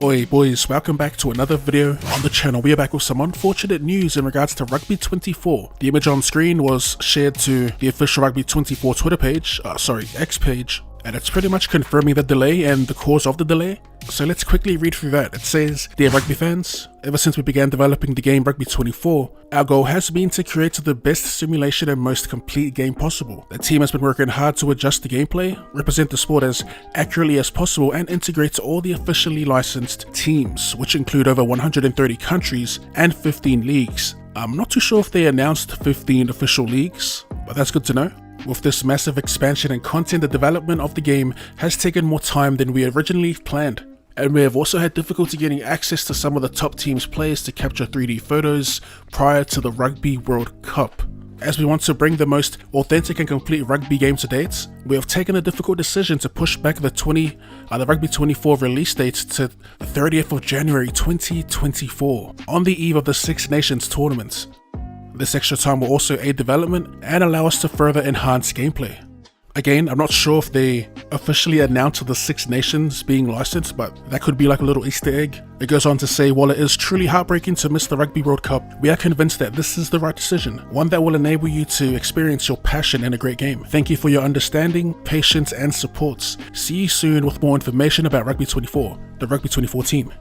Oi boys, welcome back to another video on the channel. We are back with some unfortunate news in regards to Rugby 24. The image on screen was shared to the official Rugby 24 Twitter page, X page, and it's pretty much confirming the delay and the cause of the delay. So let's quickly read through that. It says, "Dear Rugby fans, ever since we began developing the game Rugby 24, our goal has been to create the best simulation and most complete game possible. The team has been working hard to adjust the gameplay, represent the sport as accurately as possible, and integrate all the officially licensed teams, which include over 130 countries and 15 leagues." I'm not too sure if they announced 15 official leagues, but that's good to know. With this massive expansion and content, the development of the game has taken more time than we originally planned. And we have also had difficulty getting access to some of the top teams' players to capture 3D photos prior to the Rugby World Cup. As we want to bring the most authentic and complete rugby game to date, we have taken a difficult decision to push back the Rugby 24 release date to the 30th of January 2024, on the eve of the Six Nations tournament. This extra time will also aid development and allow us to further enhance gameplay. Again, I'm not sure if they officially announced the Six Nations being licensed, but that could be like a little Easter egg. It goes on to say, while it is truly heartbreaking to miss the Rugby World Cup, we are convinced that this is the right decision, one that will enable you to experience your passion in a great game. Thank you for your understanding, patience, and support. See you soon with more information about Rugby 24, the Rugby 24 team.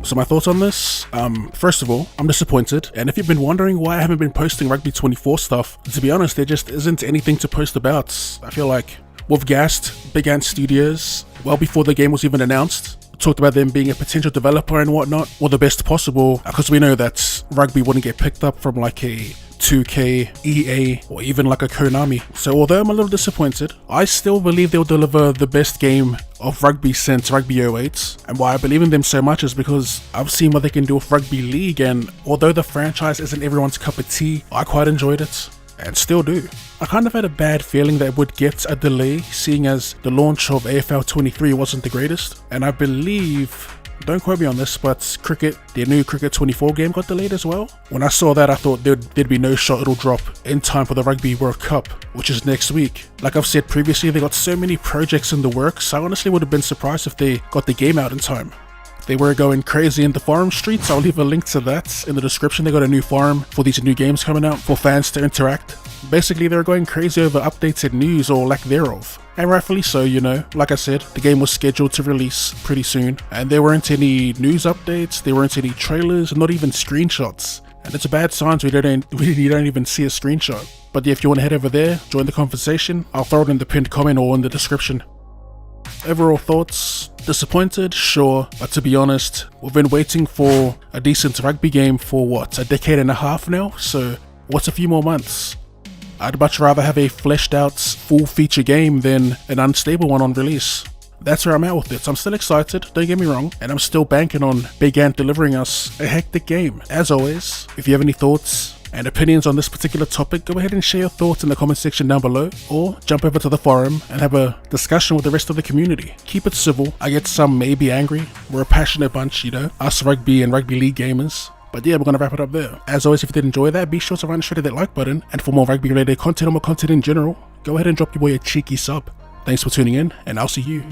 So my thoughts on this, first of all, I'm disappointed, and if you've been wondering why I haven't been posting Rugby 24 stuff, to be honest, there just isn't anything to post about. I feel like with Gast, Big Ant Studios, well before the game was even announced, talked about them being a potential developer and whatnot, or the best possible, because we know that Rugby wouldn't get picked up from like a 2K, EA, or even like a Konami. So although I'm a little disappointed, I still believe they'll deliver the best game of Rugby since Rugby 08. And why I believe in them so much is because I've seen what they can do with Rugby League, and although the franchise isn't everyone's cup of tea, I quite enjoyed it, and still do. I kind of had a bad feeling that it would get a delay, seeing as the launch of AFL 23 wasn't the greatest, and I believe, don't quote me on this, but Cricket, their new Cricket 24 game got delayed as well. When I saw that, I thought there'd be no shot it'll drop in time for the Rugby World Cup, which is next week. Like I've said previously, they got so many projects in the works, I honestly would have been surprised if they got the game out in time. They were going crazy in the forum streets. I'll leave a link to that in the description. They got a new forum for these new games coming out for fans to interact. Basically, they were going crazy over updates and news, or lack thereof. And rightfully so, you know. Like I said, the game was scheduled to release pretty soon, and there weren't any news updates, there weren't any trailers, not even screenshots. And it's a bad sign so you don't even see a screenshot. But yeah, if you want to head over there, join the conversation, I'll throw it in the pinned comment or in the description. Overall thoughts, disappointed, sure, but to be honest, we've been waiting for a decent rugby game for what, a decade and a half now, so what's a few more months? I'd much rather have a fleshed out full feature game than an unstable one on release. That's where I'm at with it. I'm still excited, don't get me wrong, and I'm still banking on Big Ant delivering us a hectic game. As always, if you have any thoughts and opinions on this particular topic, go ahead and share your thoughts in the comment section down below, or jump over to the forum and have a discussion with the rest of the community. Keep it civil. I get some may be angry. We're a passionate bunch, you know, us rugby and rugby league gamers. But yeah, we're going to wrap it up there. As always, if you did enjoy that, be sure to run straight to that like button, and for more rugby related content or more content in general, go ahead and drop your boy a cheeky sub. Thanks for tuning in, and I'll see you.